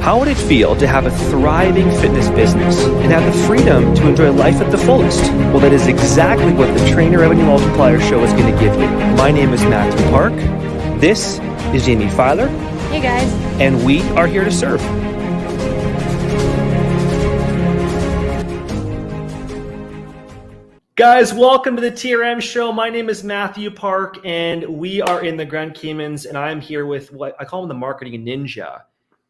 How would it feel to have a thriving fitness business and have the freedom to enjoy life at the fullest? Well, that is exactly what the Trainer Revenue Multiplier Show is going to give you. My name is Mathew Park. This is Jaime Filer. Hey guys. And we are here to serve. Guys, welcome to the TRM show. My name is Mathew Park, and we are in the Grand Caymans, and I'm here with what I call him the marketing ninja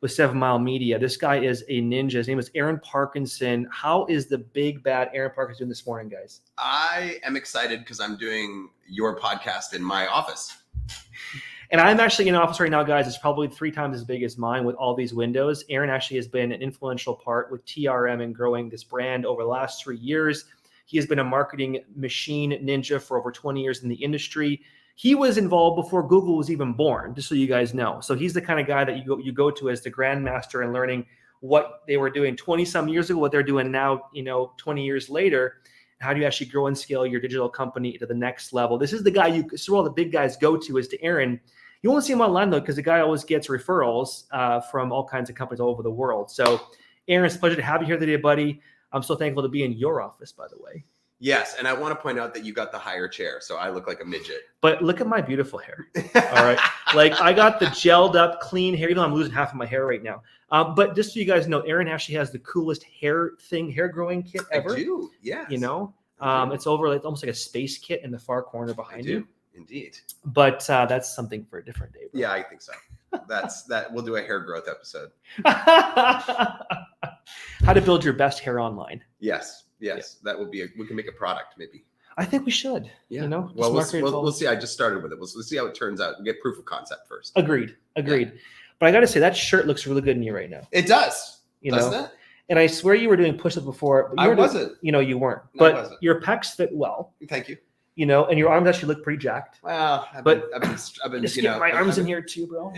with 7 Mile Media. This guy is a ninja. His name is Aaron Parkinson. How is the big bad Aaron Parkinson doing this morning, guys? I am excited because I'm doing your podcast in my office. And I'm actually in an office right now, guys. It's probably 3 times as big as mine with all these windows. Aaron actually has been an influential part with TRM and growing this brand over the last 3 years. He has been a marketing machine ninja for over 20 years in the industry. He was involved before Google was even born, just so you guys know. So he's the kind of guy that you go to as the grandmaster and learning what they were doing 20 some years ago, what they're doing now, 20 years later. How do you actually grow and scale your digital company to the next level? This is the guy all the big guys go to is to Aaron. You won't see him online though, because the guy always gets referrals from all kinds of companies all over the world. So Aaron, it's a pleasure to have you here today, buddy. I'm so thankful to be in your office, by the way. Yes, and I want to point out that you got the higher chair, so I look like a midget. But look at my beautiful hair. All right. Like I got the gelled up, clean hair, even though I'm losing half of my hair right now. But just so you guys know, Aaron actually has the coolest hair growing kit ever. I do, yes. It's over like almost like a space kit in the far corner behind you. Indeed. But that's something for a different day. Bro. Yeah, I think so. That we'll do a hair growth episode. How to build your best hair online. Yes. Yeah. That will be we can make a product maybe. I think we should. Yeah. Well, we'll see. I just started with it. We'll see how it turns out. We'll get proof of concept first. Agreed. Yeah. But I got to say that shirt looks really good in you right now. It does. Doesn't it? And I swear you were doing push-ups before. But I wasn't. You weren't. No, but I wasn't. Your pecs fit well. Thank you. And your arms actually look pretty jacked. Well, I've been just get my arms in here too, bro.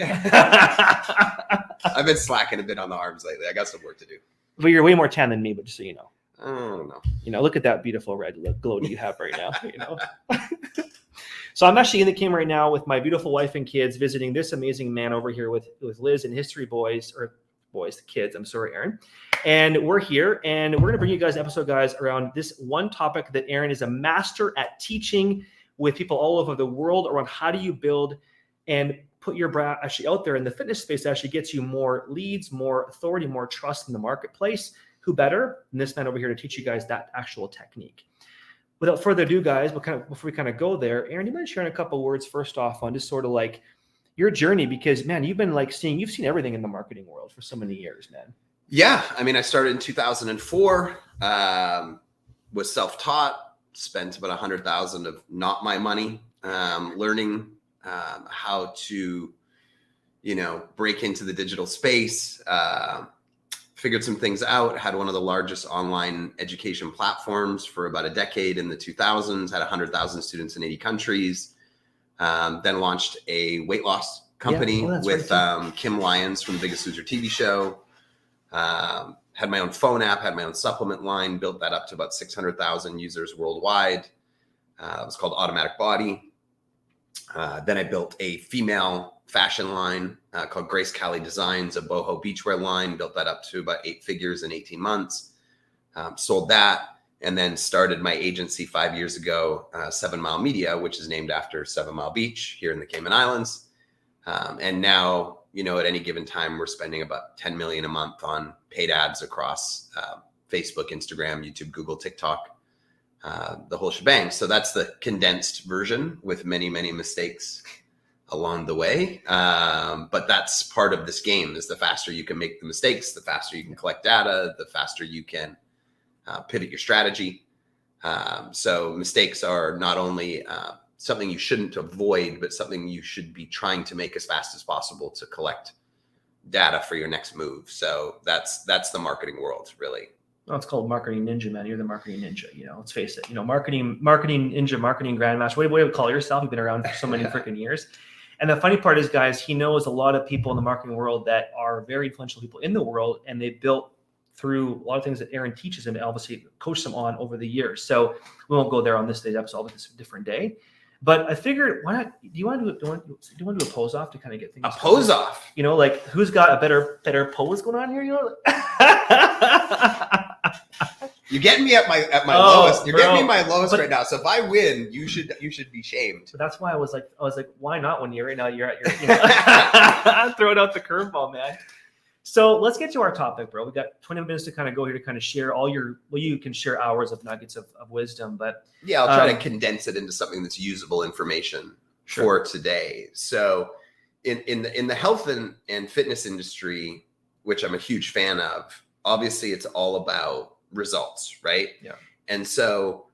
I've been slacking a bit on the arms lately. I got some work to do. But you're way more tan than me, but just so you know. I don't know. Look at that beautiful red glow that you have right now. So I'm actually in the Cayman right now with my beautiful wife and kids, visiting this amazing man over here with Liz and History Boys, or boys, the kids. I'm sorry, Aaron. And we're here, and we're going to bring you guys an episode, guys, around this one topic that Aaron is a master at teaching with people all over the world around how do you build and put your brand actually out there in the fitness space that actually gets you more leads, more authority, more trust in the marketplace. Who better than this man over here to teach you guys that actual technique? Without further ado, guys, before we go there, Aaron, you mind sharing a couple words first off on just sort of like your journey? Because man, you've been you've seen everything in the marketing world for so many years, man. Yeah. I mean, I started in 2004, was self-taught, spent about 100,000 of not my money, learning how to, break into the digital space, figured some things out, had one of the largest online education platforms for about a decade in the 2000s, had 100,000 students in 80 countries, then launched a weight loss company with Kim Lyons from The Biggest Loser TV show, had my own phone app, had my own supplement line, built that up to about 600,000 users worldwide. It was called Automatic Body. Then I built a female fashion line called Grace Cali Designs, a boho beachwear line, built that up to about 8 figures in 18 months, sold that, and then started my agency 5 years ago, 7 Mile Media, which is named after 7 Mile Beach here in the Cayman Islands. And now, at any given time, we're spending about 10 million a month on paid ads across Facebook, Instagram, YouTube, Google, TikTok, the whole shebang. So that's the condensed version with many, many mistakes along the way. But that's part of this game is the faster you can make the mistakes, the faster you can collect data, the faster you can pivot your strategy. So mistakes are not only something you shouldn't avoid, but something you should be trying to make as fast as possible to collect data for your next move. So that's the marketing world, really. Well, it's called marketing ninja, man. You're the marketing ninja. Let's face it. Marketing ninja, marketing grandmaster. What do you call yourself? You've been around for so many freaking years. And the funny part is, guys, he knows a lot of people in the marketing world that are very influential people in the world, and they built through a lot of things that Aaron teaches him and obviously coach them on over the years. So we won't go there on this day's episode, but it's a different day. But I figured, why not? Do you want to do a pose off to kind of get things? A pose off. You know, like who's got a better pose going on here? You know. You're getting me at my lowest. You're getting me my lowest right now. So if I win, you should be shamed. But that's why I was like, why not when you're right now? You're at your, throwing out the curveball, man. So let's get to our topic, bro. We got 20 minutes to kind of go here to kind of share you can share hours of nuggets of wisdom, but yeah, I'll try to condense it into something that's usable information for today. So in the health and fitness industry, which I'm a huge fan of, obviously it's all about results, right? Yeah. And so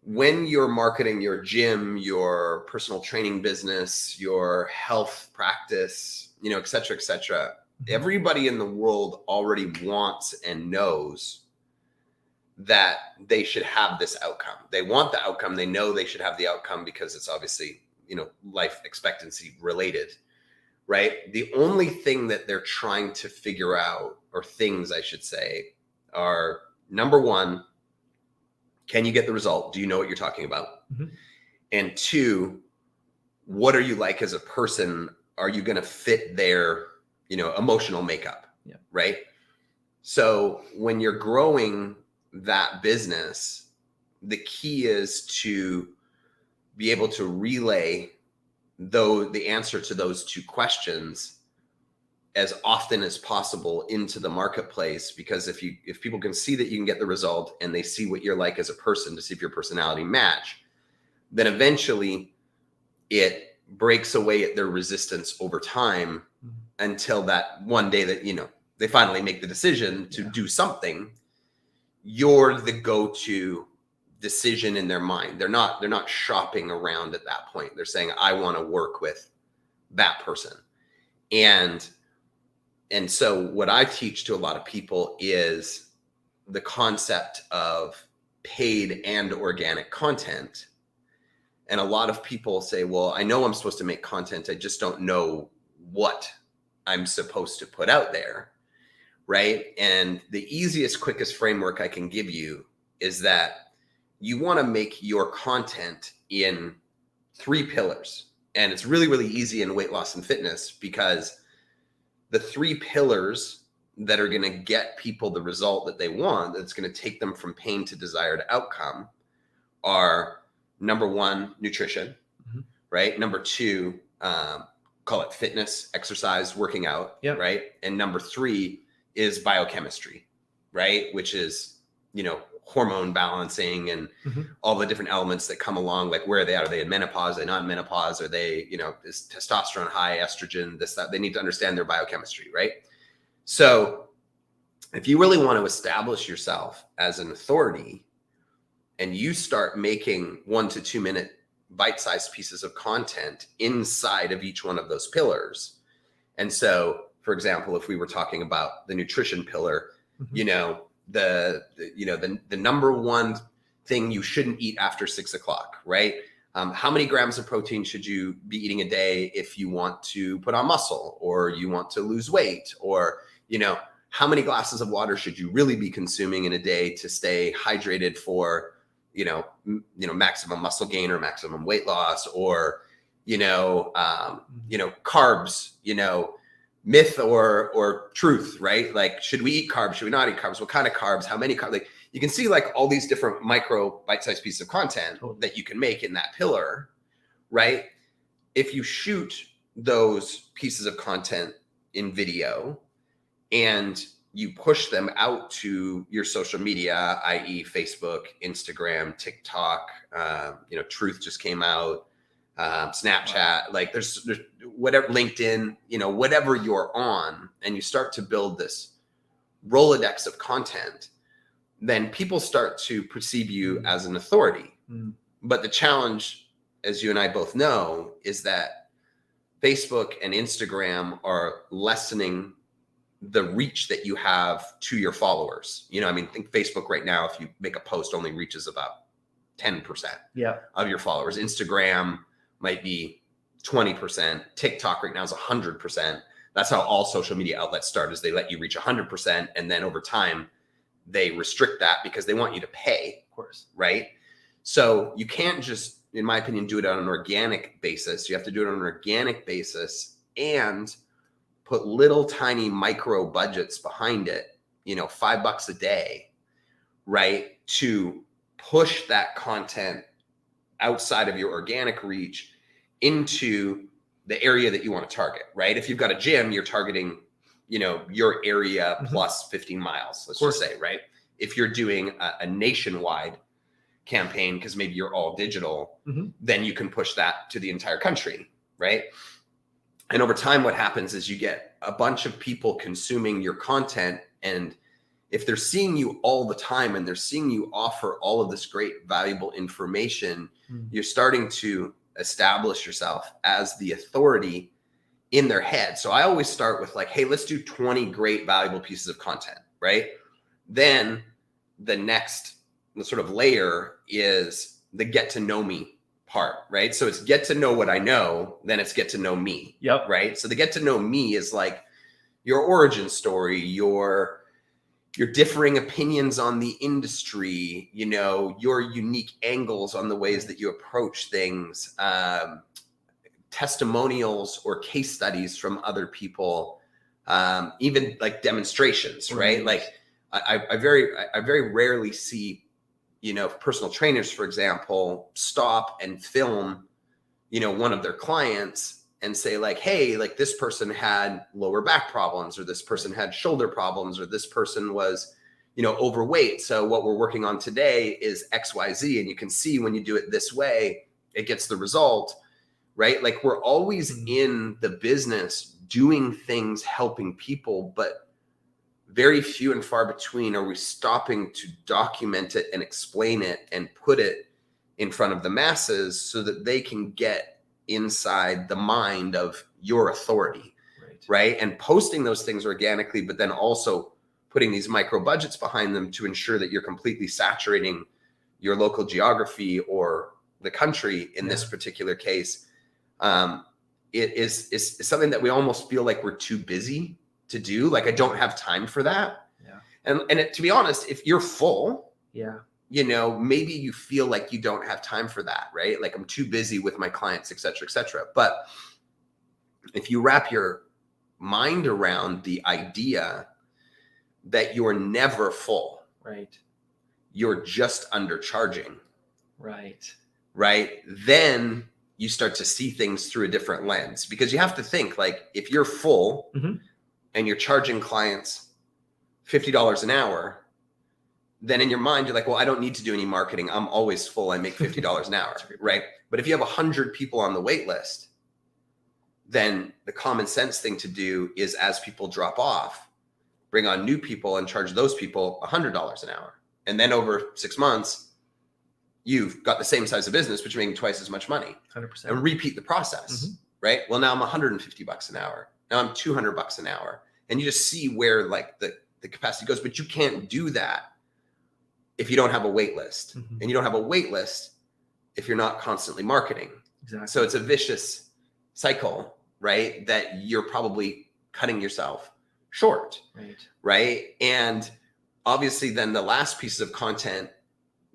when you're marketing your gym, your personal training business, your health practice, et cetera, everybody in the world already wants and knows that they should have this outcome. They want the outcome. They know they should have the outcome because it's obviously, life expectancy related, right? The only thing that they're trying to figure out, or things I should say, are number one, can you get the result? Do you know what you're talking about? Mm-hmm. And two, what are you like as a person? Are you going to fit their, emotional makeup? Yeah. Right. So when you're growing that business, the key is to be able to relay the answer to those two questions as often as possible into the marketplace, because if people can see that you can get the result and they see what you're like as a person to see if your personality match, then eventually it breaks away at their resistance over time until that one day that, they finally make the decision to do something. You're the go-to decision in their mind. They're not shopping around at that point. They're saying, I want to work with that person. And so what I teach to a lot of people is the concept of paid and organic content. And a lot of people say, well, I know I'm supposed to make content. I just don't know what I'm supposed to put out there. Right. And the easiest, quickest framework I can give you is that you want to make your content in 3 pillars. And it's really, really easy in weight loss and fitness, because the 3 pillars that are going to get people the result that they want, that's going to take them from pain to desired outcome, are number 1, nutrition, right? Number 2, call it fitness, exercise, working out, right? And number 3 is biochemistry, right? Which is, hormone balancing and all the different elements that come along. Like, where are they at? Are they in menopause? Are they not in menopause? Are they, is testosterone high, estrogen, this, that? They need to understand their biochemistry, right? So if you really want to establish yourself as an authority, and you start making 1 to 2 minute bite-sized pieces of content inside of each one of those pillars. And so, for example, if we were talking about the nutrition pillar, the number 1 thing you shouldn't eat after 6 o'clock, right? How many grams of protein should you be eating a day if you want to put on muscle, or you want to lose weight, or, how many glasses of water should you really be consuming in a day to stay hydrated for, maximum muscle gain or maximum weight loss, or, carbs, myth or truth, right? Like, should we eat carbs? Should we not eat carbs? What kind of carbs? How many carbs? Like, you can see like all these different micro bite-sized pieces of content that you can make in that pillar, right? If you shoot those pieces of content in video and you push them out to your social media, i.e. Facebook, Instagram, TikTok, Truth just came out, Snapchat, like there's whatever, LinkedIn, whatever you're on, and you start to build this Rolodex of content, then people start to perceive you as an authority. But the challenge, as you and I both know, is that Facebook and Instagram are lessening the reach that you have to your followers. Think Facebook right now, if you make a post, only reaches about 10% of your followers. Instagram might be 20%. TikTok right now is 100%. That's how all social media outlets start, is they let you reach 100. And then over time, they restrict that because they want you to pay, of course, right? So you can't just in my opinion, do it on an organic basis. You have to do it on an organic basis and put little tiny micro budgets behind it, you know, $5 a day, right? To push that content outside of your organic reach into the area that you want to target, right? If you've got a gym, you're targeting, you know, your area plus 15 miles, let's just say, right? If you're doing a nationwide campaign, because maybe you're all digital, then you can push that to the entire country, right? And over time, what happens is you get a bunch of people consuming your content. And if they're seeing you all the time and they're seeing you offer all of this great, valuable information, you're starting to establish yourself as the authority in their head. So I always start with like, hey, let's do 20 great, valuable pieces of content, right? Then the next sort of layer is the get to know me part, right? So it's get to know what I know, then it's get to know me. Yep. Right. So the get to know me is like your origin story, your differing opinions on the industry, you know, your unique angles on the ways that you approach things, testimonials or case studies from other people, even like demonstrations, right? Like I very rarely see, you know, personal trainers, for example, stop and film, you know, one of their clients and say like, hey, like this person had lower back problems, or this person had shoulder problems, or this person was, you know, overweight. So what we're working on today is XYZ. And you can see when you do it this way, it gets the result, right? Like we're always in the business doing things, helping people, but very few and far between are we stopping to document it and explain it and put it in front of the masses so that they can get inside the mind of your authority, right? And posting those things organically, but then also putting these micro budgets behind them to ensure that you're completely saturating your local geography or the country in this particular case. It is something that we almost feel like we're too busy to do. Like I don't have time for that. And to be honest, if you're full, you know, maybe you feel like you don't have time for that, right? Like I'm too busy with my clients, et cetera, et cetera. But if you wrap your mind around the idea that you're never full, right? You're just undercharging, right? Then you start to see things through a different lens, because you have to think like if you're full and you're charging clients $50 an hour, then in your mind, you're like, well, I don't need to do any marketing. I'm always full. I make $50 an hour, right? But if you have 100 people on the wait list, then the common sense thing to do is as people drop off, bring on new people and charge those people $100 an hour. And then over 6 months, you've got the same size of business, but you're making twice as much money. 100%. And repeat the process, right? Well, now I'm $150 an hour. Now I'm $200 an hour. And you just see where like the capacity goes, but you can't do that if you don't have a wait list, and you don't have a wait list if you're not constantly marketing. Exactly. So it's a vicious cycle, right? That you're probably cutting yourself short, right? And obviously then the last pieces of content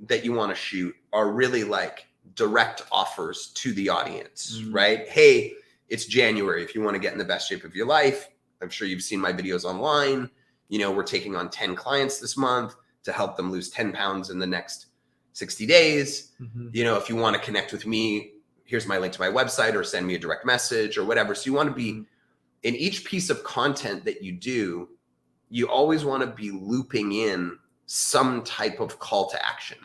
that you want to shoot are really like direct offers to the audience, right? Hey, it's January. If you want to get in the best shape of your life, I'm sure you've seen my videos online. You know, we're taking on 10 clients this month to help them lose 10 pounds in the next 60 days. You know, if you want to connect with me, here's my link to my website, or send me a direct message or whatever. So you want to be in each piece of content that you do, you always want to be looping in some type of call to action,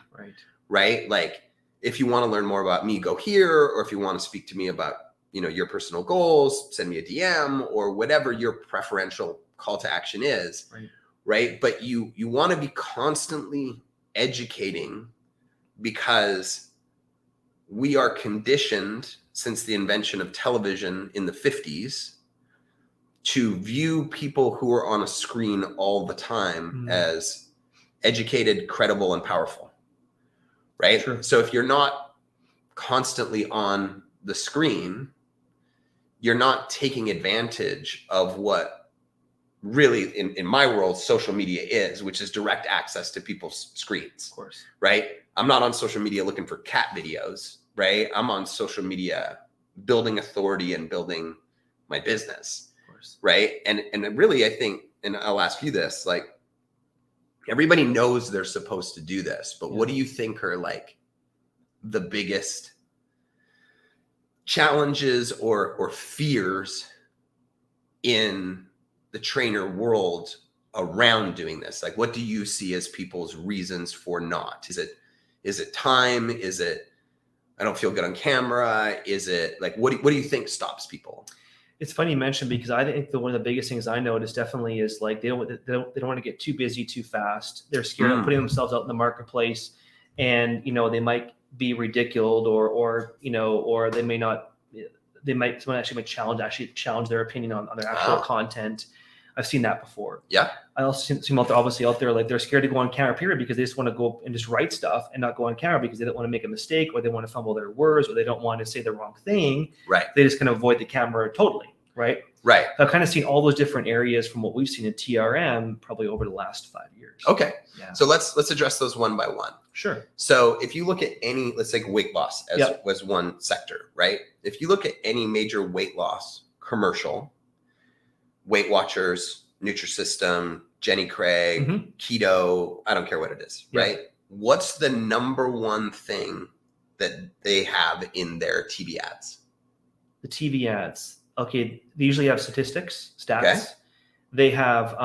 right? Like if you want to learn more about me, go here. Or if you want to speak to me about, you know, your personal goals, send me a DM or whatever your preferential call to action is. Right. But you want to be constantly educating, because we are conditioned since the invention of television in the 50s to view people who are on a screen all the time as educated, credible, and powerful. Right. So if you're not constantly on the screen, you're not taking advantage of what really in my world social media is, which is direct access to people's screens. Of course. Right. I'm not on social media looking for cat videos, right? I'm on social media, building authority and building my business, Of course. right? And really, I think, and I'll ask you this, like, everybody knows they're supposed to do this, but what do you think are like the biggest challenges or fears in the trainer world around doing this? Like, what do you see as people's reasons for not? Is it time? Is it, I don't feel good on camera? Is it like, what do you think stops people? It's funny you mentioned, because I think one of the biggest things I noticed definitely is like they don't want to get too busy too fast. They're scared of putting themselves out in the marketplace, and they might be ridiculed, or they may not. Someone actually might challenge their opinion on their actual content. I've seen that before. Yeah. I also see obviously out there, like they're scared to go on camera, period, because they just want to go and just write stuff and not go on camera because they don't want to make a mistake, or they want to fumble their words, or they don't want to say the wrong thing. Right. They just can avoid the camera totally. Right. Right. So I've kind of seen all those different areas from what we've seen in TRM probably over the last 5 years. Okay. Yeah. So let's address those one by one. Sure. So if you look at any, let's take weight loss as was one sector, right? If you look at any major weight loss commercial, Weight Watchers, Nutrisystem, Jenny Craig, keto, I don't care what it is, right? What's the number one thing that they have in their TV ads? The TV ads. Okay. They usually have statistics, stats. Okay. They have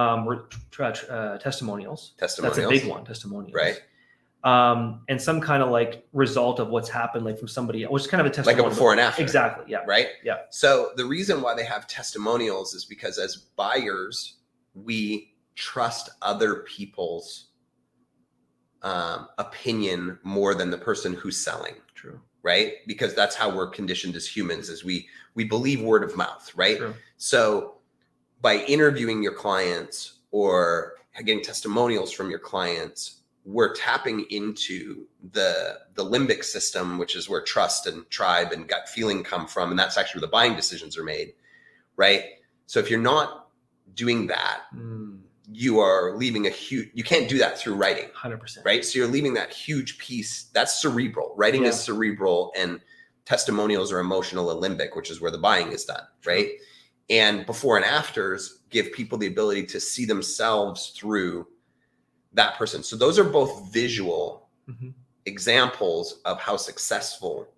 testimonials. That's a big one, testimonials. Right. And some kind of like result of what's happened, like from somebody, which is kind of a testimonial. Like a before and after. Exactly. Yeah. Right. Yeah. So the reason why they have testimonials is because as buyers, we trust other people's opinion more than the person who's selling. True. Right. Because that's how we're conditioned as humans, is we believe word of mouth. Right. True. So by interviewing your clients or getting testimonials from your clients, we're tapping into the limbic system, which is where trust and tribe and gut feeling come from. And that's actually where the buying decisions are made. Right. So if you're not doing that, you are leaving you can't do that through writing. 100%. Right. So you're leaving that huge piece that's cerebral. Writing is cerebral, and testimonials are emotional and limbic, which is where the buying is done. Right. And before and afters give people the ability to see themselves through that person. So those are both visual examples of how successful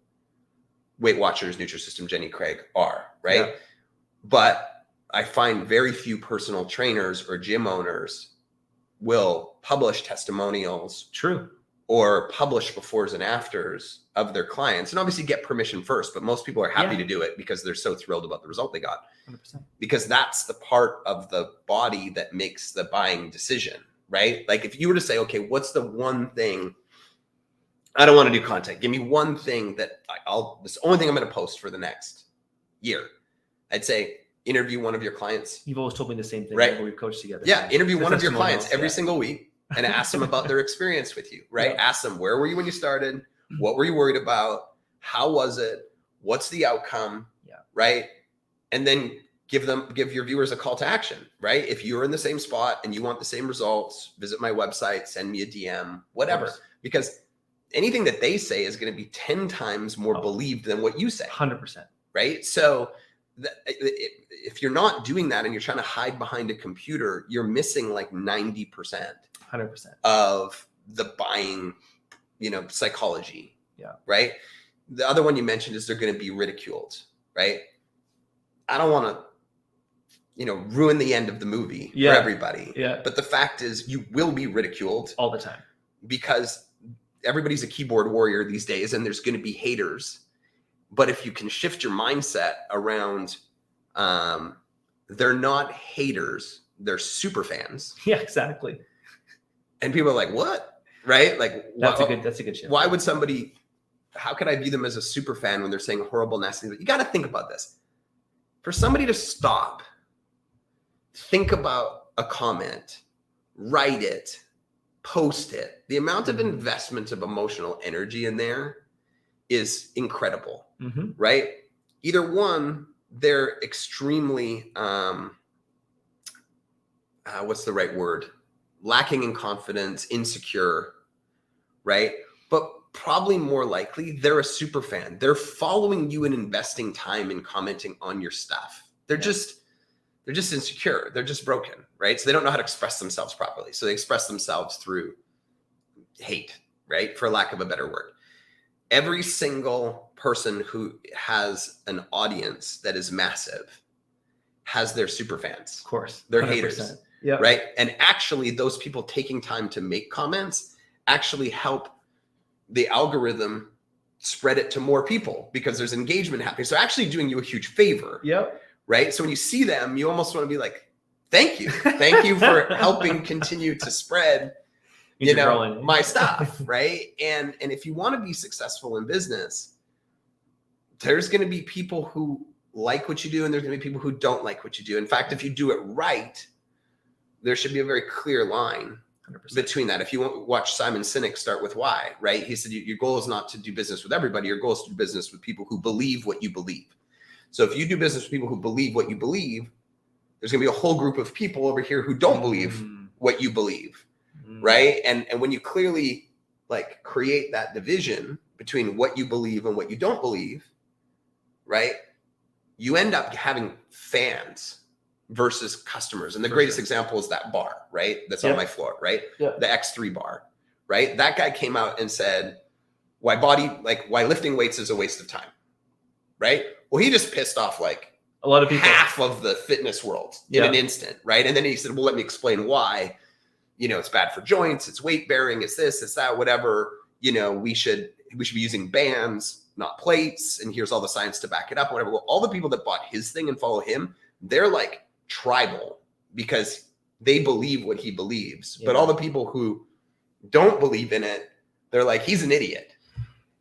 Weight Watchers, Nutrisystem, Jenny Craig are, right? Yeah. But I find very few personal trainers or gym owners will publish testimonials. True. Or publish befores and afters of their clients, and obviously get permission first. But most people are happy to do it because they're so thrilled about the result they got. 100%. Because that's the part of the body that makes the buying decision, right? Like if you were to say, okay, what's the one thing, I don't want to do content. Give me one thing that this is the only thing I'm going to post for the next year. I'd say interview one of your clients. You've always told me the same thing. Right. We've coached together. Yeah. Interview one of your clients every single week. And ask them about their experience with you, right? Yeah. Ask them, where were you when you started? What were you worried about? How was it? What's the outcome? Yeah. Right. And then give your viewers a call to action, right? If you're in the same spot and you want the same results, visit my website, send me a DM, whatever, because anything that they say is going to be 10 times more believed than what you say. 100%. Right. So if you're not doing that and you're trying to hide behind a computer, you're missing like 90%. 100% of the buying, psychology. Yeah. Right. The other one you mentioned is they're going to be ridiculed. Right. I don't want to, ruin the end of the movie for everybody. Yeah. But the fact is you will be ridiculed all the time because everybody's a keyboard warrior these days and there's going to be haters. But if you can shift your mindset around, they're not haters, they're super fans. Yeah, exactly. And people are like, what? Right? Like, that's a good shift. Why would how could I view them as a super fan when they're saying horrible, nasty things? You got to think about this. For somebody to stop, think about a comment, write it, post it. The amount of investment of emotional energy in there is incredible, right? Either one, they're extremely, what's the right word? Lacking in confidence, insecure, right? But probably more likely they're a super fan. They're following you and investing time and commenting on your stuff. They're just insecure. They're just broken, right? So they don't know how to express themselves properly. So they express themselves through hate, right? For lack of a better word. Every single person who has an audience that is massive has their super fans. Of course. They're 100%. haters, Yeah. right? And actually those people taking time to make comments actually help the algorithm spread it to more people because there's engagement happening. So actually doing you a huge favor. Yep. Right. So when you see them, you almost want to be like, thank you. Thank you for helping continue to spread, my stuff. Right. And if you want to be successful in business, there's going to be people who like what you do and there's going to be people who don't like what you do. In fact, if you do it right, there should be a very clear line 100%. Between that. If you watch Simon Sinek Start With Why, right? He said, your goal is not to do business with everybody. Your goal is to do business with people who believe what you believe. So if you do business with people who believe what you believe, there's going to be a whole group of people over here who don't believe what you believe, right? And when you clearly like create that division between what you believe and what you don't believe, right? You end up having fans versus customers. And the greatest example is that bar, right? That's on my floor, right? Yeah. The X3 bar, right? That guy came out and said, why lifting weights is a waste of time, right? Well, he just pissed off like a lot of people, half of the fitness world in an instant, right? And then he said, well, let me explain why, it's bad for joints, it's weight bearing, it's this, it's that, whatever, we should be using bands, not plates. And here's all the science to back it up, whatever. Well, all the people that bought his thing and follow him, they're like tribal because they believe what he believes. But all the people who don't believe in it, they're like, he's an idiot.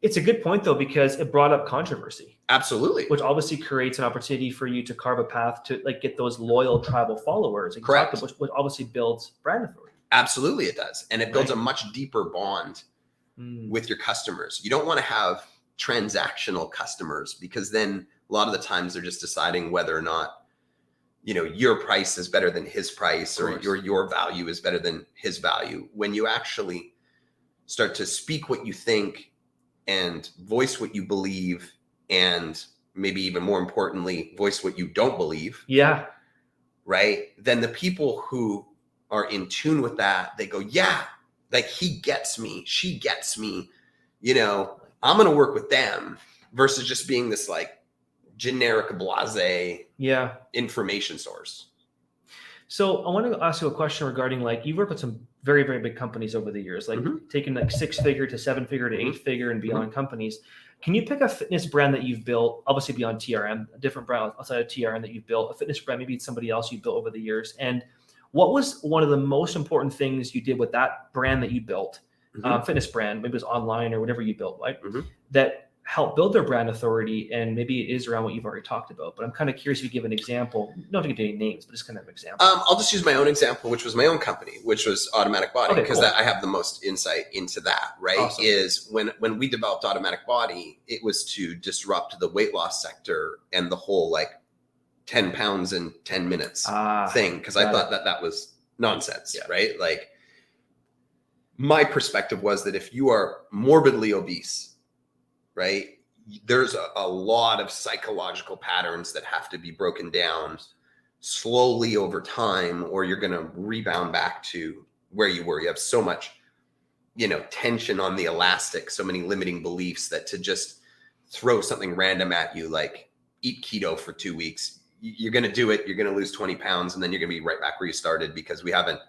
It's a good point though, because it brought up controversy. Absolutely. Which obviously creates an opportunity for you to carve a path to like get those loyal tribal followers. Correct. Which obviously builds brand authority. Absolutely it does. And it builds a much deeper bond with your customers. You don't want to have transactional customers because then a lot of the times they're just deciding whether or not your price is better than his price or your value is better than his value. When you actually start to speak what you think and voice what you believe and maybe even more importantly, voice what you don't believe. Yeah. Right. Then the people who are in tune with that, they go, yeah, like he gets me, she gets me, I'm going to work with them versus just being this like generic blasé information source. So I want to ask you a question regarding like you've worked with some very, very big companies over the years, like taking like 6-figure to 7-figure to 8-figure and beyond companies. Can you pick a fitness brand that you've built, obviously beyond TRM, a different brand outside of TRM that you've built, a fitness brand, maybe it's somebody else you've built over the years. And what was one of the most important things you did with that brand that you built, fitness brand, maybe it was online or whatever you built, right? That help build their brand authority, and maybe it is around what you've already talked about. But I'm kind of curious if you give an example, not to give any names, but just kind of an example. I'll just use my own example, which was my own company, which was Automatic Body, because I have the most insight into that, right? Awesome. Is when we developed Automatic Body, it was to disrupt the weight loss sector and the whole like 10 pounds in 10 minutes thing, because I thought that was nonsense, right? Like my perspective was that if you are morbidly obese, right, there's a lot of psychological patterns that have to be broken down slowly over time, or you're going to rebound back to where you were. You have so much, tension on the elastic, so many limiting beliefs that to just throw something random at you, like eat keto for 2 weeks, you're going to do it. You're going to lose 20 pounds and then you're going to be right back where you started because we haven't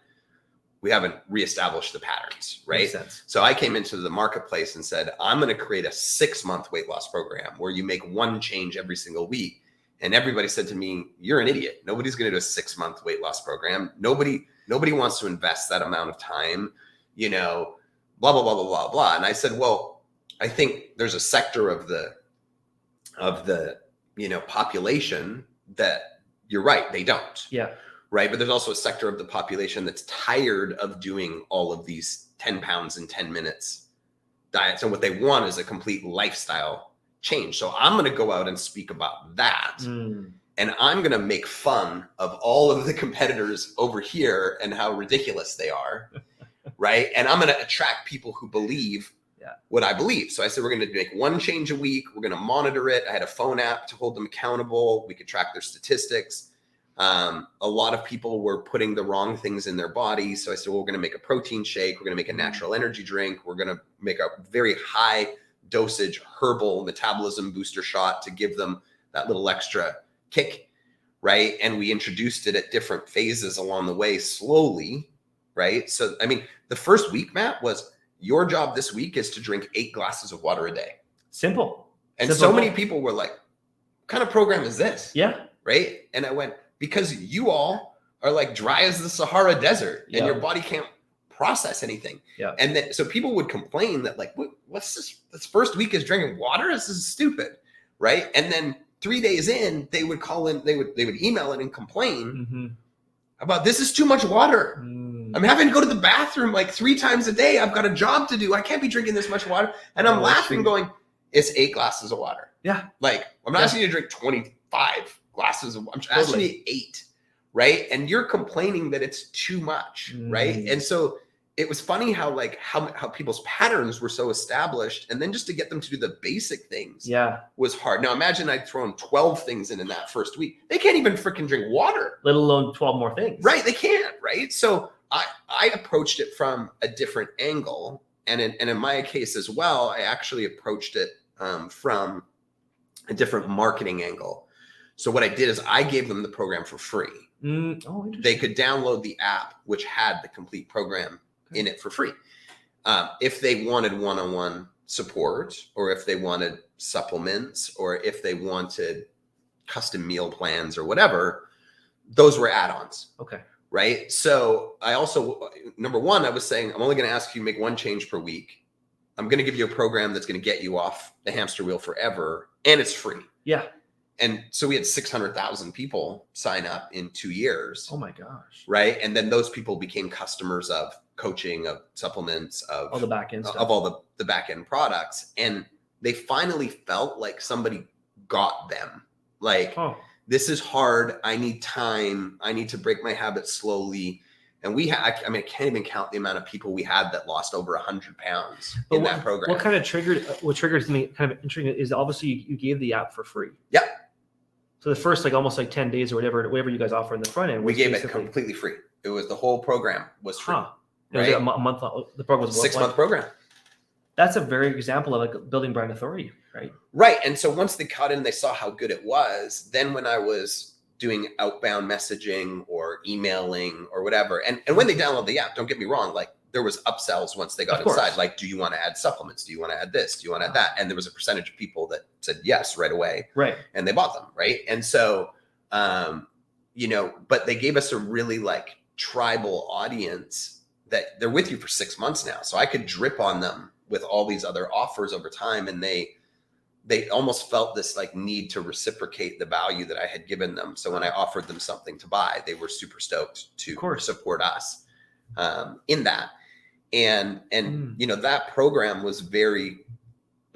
reestablished the patterns, right? Makes sense. So I came into the marketplace and said, I'm going to create a 6-month weight loss program where you make one change every single week. And everybody said to me, you're an idiot. Nobody's going to do a 6-month weight loss program. Nobody wants to invest that amount of time, blah, blah, blah, blah, blah, blah. And I said, well, I think there's a sector of the population that you're right. They don't. Yeah. Right. But there's also a sector of the population that's tired of doing all of these 10 pounds in 10 minutes diets. And what they want is a complete lifestyle change. So I'm going to go out and speak about that. And I'm going to make fun of all of the competitors over here and how ridiculous they are. Right. And I'm going to attract people who believe what I believe. So I said, we're going to make one change a week. We're going to monitor it. I had a phone app to hold them accountable. We could track their statistics. A lot of people were putting the wrong things in their body. So I said, well, we're going to make a protein shake. We're going to make a natural energy drink. We're going to make a very high dosage herbal metabolism booster shot to give them that little extra kick, right? And we introduced it at different phases along the way slowly, right? So, I mean, the first week, Matt, was your job this week is to drink 8 glasses of water a day. Simple. And so many people were like, what kind of program is this? Yeah. Right? And I went, because you all are like dry as the Sahara Desert and your body can't process anything. Yeah. And then, so people would complain that like, what's this? This first week is drinking water? This is stupid. Right. And then 3 days in, they would call in, they would email it and complain about this is too much water. I'm having to go to the bathroom like 3 times a day. I've got a job to do. I can't be drinking this much water. And I'm laughing going, it's 8 glasses of water. Yeah. Like I'm not asking you to drink 25 glasses of water. I'm asking you 8. Right. And you're complaining that it's too much. Right. And so it was funny how people's patterns were so established. And then just to get them to do the basic things was hard. Now imagine I'd thrown 12 things in that first week. They can't even freaking drink water. Let alone 12 more things. Right. They can't. Right. So I approached it from a different angle. And in my case as well, I actually approached it from a different marketing angle. So what I did is I gave them the program for free. They could download the app, which had the complete program in it for free. If they wanted one-on-one support, or if they wanted supplements, or if they wanted custom meal plans or whatever, those were add-ons. Okay. Right. So I also, number one, I was saying, I'm only going to ask you to make one change per week. I'm going to give you a program that's going to get you off the hamster wheel forever. And it's free. Yeah. And so we had 600,000 people sign up in 2 years. Oh my gosh. Right. And then those people became customers of coaching, of supplements, of all the back end stuff, of all the back end products. And they finally felt like somebody got them. Like, this is hard. I need time. I need to break my habits slowly. And we had, I mean, I can't even count the amount of people we had that lost over 100 pounds in that program. What triggers me kind of interesting is obviously you gave the app for free. Yeah. So the first almost 10 days or whatever you guys offer in the front end. We gave it completely free. It was the whole program was free. Right? Was it a month? The program was 6-month program. That's a very example of building brand authority, right? Right. And so once they caught in, they saw how good it was. Then when I was doing outbound messaging or emailing or whatever, and when they download the app, don't get me wrong, like there was upsells once they got inside. Like, do you want to add supplements? Do you want to add this? Do you want to add that? And there was a percentage of people that said yes right away. Right. And they bought them. Right. And so, but they gave us a really tribal audience that they're with you for 6 months now. So I could drip on them with all these other offers over time. And they almost felt this need to reciprocate the value that I had given them. So when I offered them something to buy, they were super stoked to support us in that. And that program was very,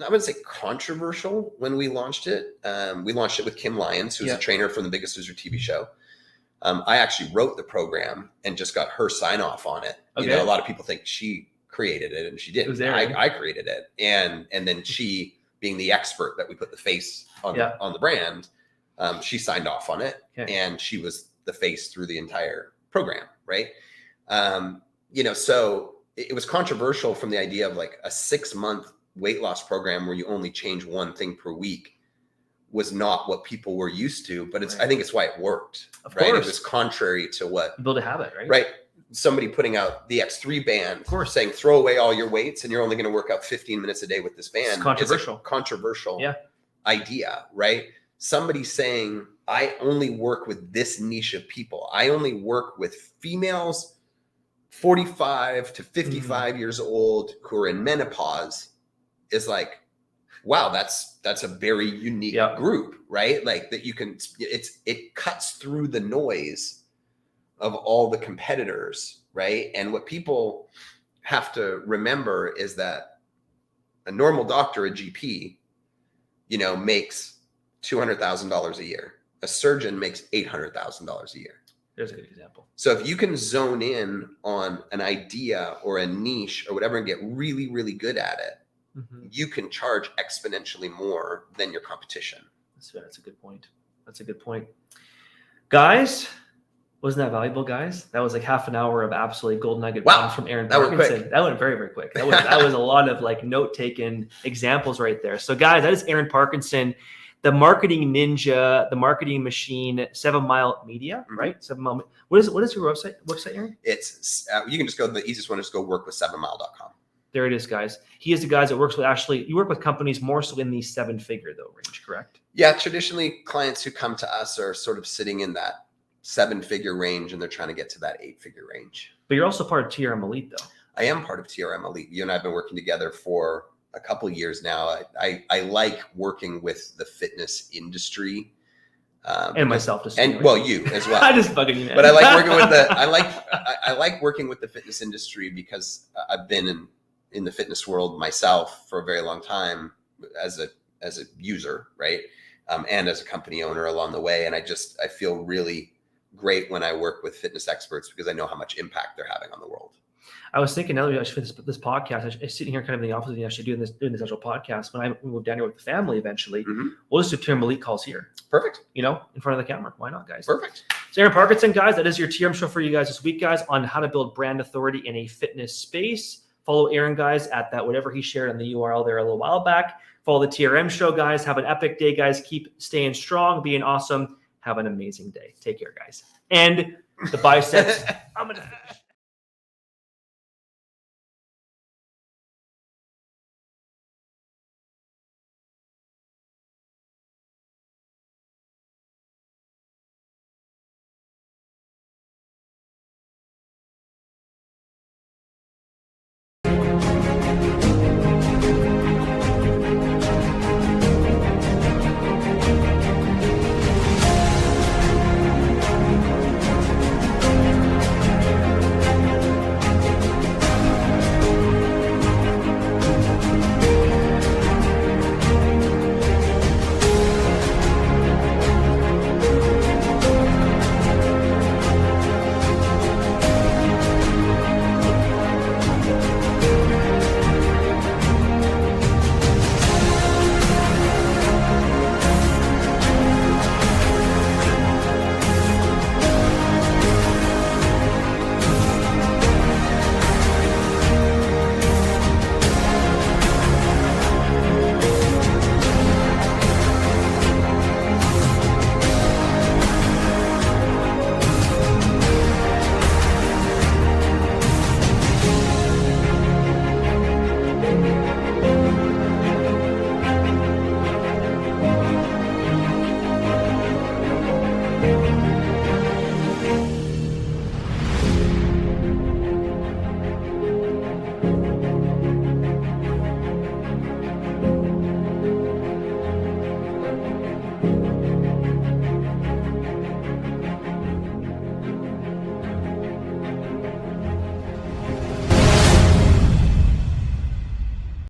I wouldn't say controversial when we launched it. We launched it with Kim Lyons, who's a trainer from the Biggest Loser TV show. I actually wrote the program and just got her sign off on it. Okay. A lot of people think she created it and she didn't. I created it. And then she, being the expert that we put the face on the brand, she signed off on it. Okay. And she was the face through the entire program. Right. So it was controversial from the idea of a 6-month weight loss program where you only change one thing per week was not what people were used to, but I think it's why it worked. Of course. It was contrary to what build a habit, right? Right. Somebody putting out the X3 band, saying throw away all your weights and you're only going to work out 15 minutes a day with this band. It's controversial. Controversial idea, right? Somebody saying, I only work with this niche of people. I only work with females 45 to 55 years old who are in menopause is wow, that's a very unique group, right? That you can, it cuts through the noise of all the competitors, right? And what people have to remember is that a normal doctor, a GP, makes $200,000 a year. A surgeon makes $800,000 a year. There's a good example. So if you can zone in on an idea or a niche or whatever and get really, really good at it, you can charge exponentially more than your competition. That's a good point. That's a good point. Guys, wasn't that valuable, guys? That was like half an hour of absolutely gold nugget bombs from Aaron Parkinson. That went quick. That went very, very quick. That was a lot of like note-taken examples right there. So guys, that is Aaron Parkinson, the marketing ninja, the marketing machine, 7 Mile Media, right? 7 Mile. What is your website, Aaron? It's you can just go, the easiest one is go work with 7mile.com. There it is, guys. He is the guys that works with you work with companies more so in the 7-figure though range, correct? Yeah, traditionally clients who come to us are sort of sitting in that 7-figure range and they're trying to get to that 8-figure range. But you're also part of TRM Elite though. I am part of TRM Elite. You and I have been working together for a couple of years now. I like working with the fitness industry. And myself just and well, you as well. I just bugging you, man. But I like working with I like working with the fitness industry because I've been in the fitness world myself for a very long time as a user, right? And as a company owner along the way. And I feel really great when I work with fitness experts because I know how much impact they're having on the world. I was thinking now that I should this podcast, I'm sitting here kind of in the office and actually doing this actual podcast. When I move down here with the family eventually, we'll just do TRM Elite calls here. Perfect. In front of the camera. Why not, guys? Perfect. So Aaron Parkinson, guys, that is your TRM show for you guys this week, guys, on how to build brand authority in a fitness space. Follow Aaron, guys, at that whatever he shared on the URL there a little while back. Follow the TRM show, guys. Have an epic day, guys. Keep staying strong, being awesome. Have an amazing day. Take care, guys. And the biceps. I'm going to finish.